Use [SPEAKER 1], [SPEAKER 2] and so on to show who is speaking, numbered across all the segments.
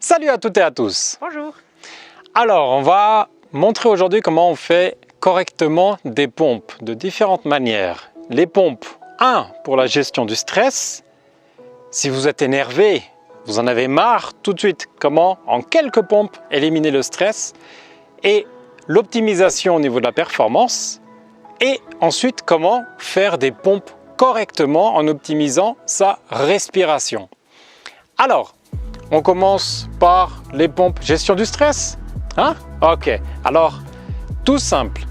[SPEAKER 1] Salut à toutes et à tous.
[SPEAKER 2] Bonjour.
[SPEAKER 1] Alors, on va montrer aujourd'hui comment on fait correctement des pompes de différentes manières. Les pompes, 1 pour la gestion du stress. Si vous êtes énervé, vous en avez marre, tout de suite, comment en quelques pompes éliminer le stress. Et l'optimisation au niveau de la performance. Et ensuite, comment faire des pompes correctement en optimisant sa respiration. Alors, on commence par les pompes gestion du stress. Hein? Ok, alors tout simple.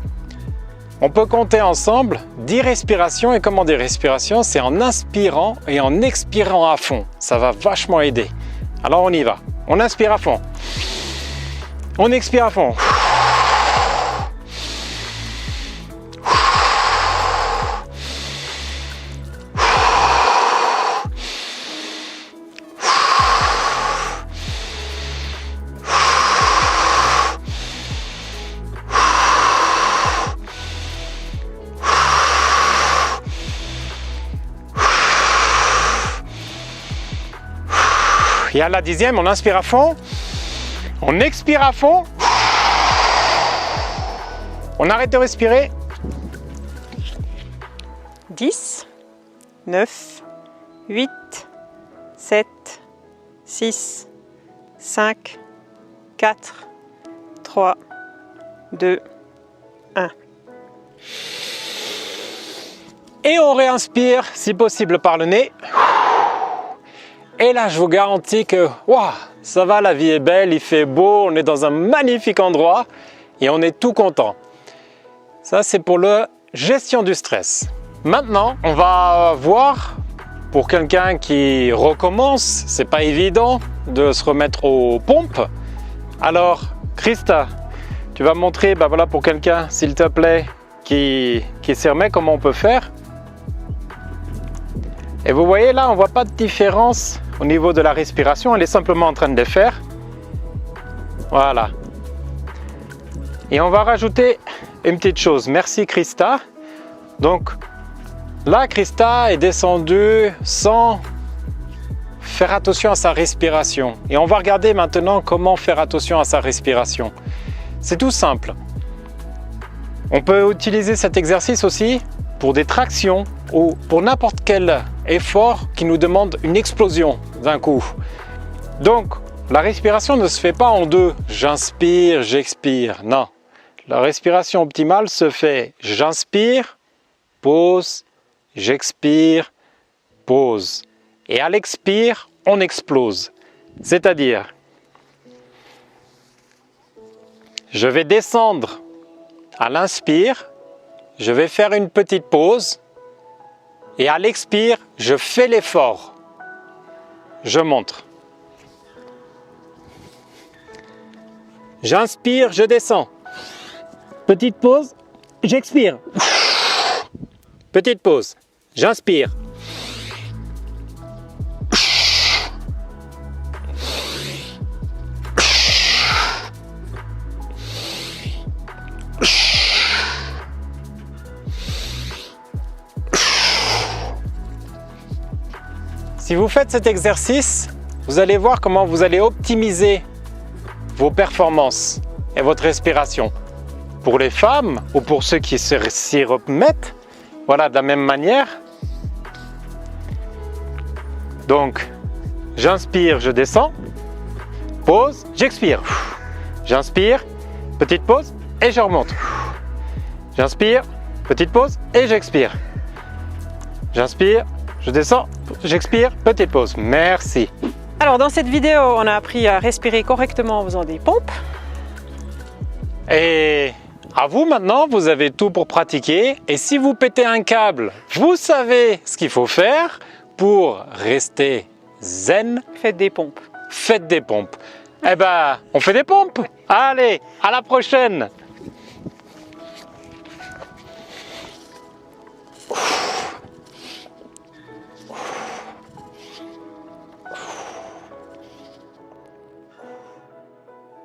[SPEAKER 1] On peut compter ensemble 10 respirations. Et comment des respirations? C'est en inspirant et en expirant à fond. Ça va vachement aider. Alors on y va. On inspire à fond. On expire à fond. Et à la 10e, on inspire à fond, on expire à fond, on arrête de respirer.
[SPEAKER 2] 10, 9, 8, 7, 6, 5, 4, 3, 2, 1.
[SPEAKER 1] Et on réinspire, si possible par le nez. Et là, je vous garantis que wow, ça va, la vie est belle, il fait beau, on est dans un magnifique endroit et on est tout content. Ça, c'est pour la gestion du stress. Maintenant, on va voir, pour quelqu'un qui recommence, c'est pas évident de se remettre aux pompes. Alors, Christa, tu vas montrer, voilà, pour quelqu'un, s'il te plaît, qui s'y remet, comment on peut faire. Et vous voyez là, on ne voit pas de différence au niveau de la respiration, elle est simplement en train de les faire. Voilà. Et on va rajouter une petite chose. Merci Christa. Donc là, Christa est descendue sans faire attention à sa respiration. Et on va regarder maintenant comment faire attention à sa respiration. C'est tout simple. On peut utiliser cet exercice aussi pour des tractions ou pour n'importe quel effort qui nous demande une explosion d'un coup. Donc, la respiration ne se fait pas en deux. J'inspire, j'expire. Non. La respiration optimale se fait j'inspire, pause, j'expire, pause. Et à l'expire, on explose. C'est-à-dire, je vais descendre à l'inspire, je vais faire une petite pause et à l'expire, je fais l'effort. Je montre. J'inspire, je descends. Petite pause, j'expire. Petite pause, j'inspire. Si vous faites cet exercice, vous allez voir comment vous allez optimiser vos performances et votre respiration. Pour les femmes ou pour ceux qui s'y remettent, voilà, de la même manière. Donc, j'inspire, je descends, pause, j'expire. J'inspire, petite pause et je remonte. J'inspire, petite pause et j'expire. J'inspire, je descends, j'expire, petite pause. Merci.
[SPEAKER 2] Alors dans cette vidéo, on a appris à respirer correctement en faisant des pompes.
[SPEAKER 1] Et à vous maintenant, vous avez tout pour pratiquer. Et si vous pétez un câble, vous savez ce qu'il faut faire pour rester zen.
[SPEAKER 2] Faites des pompes.
[SPEAKER 1] Faites des pompes. Eh ben, on fait des pompes. Allez, à la prochaine.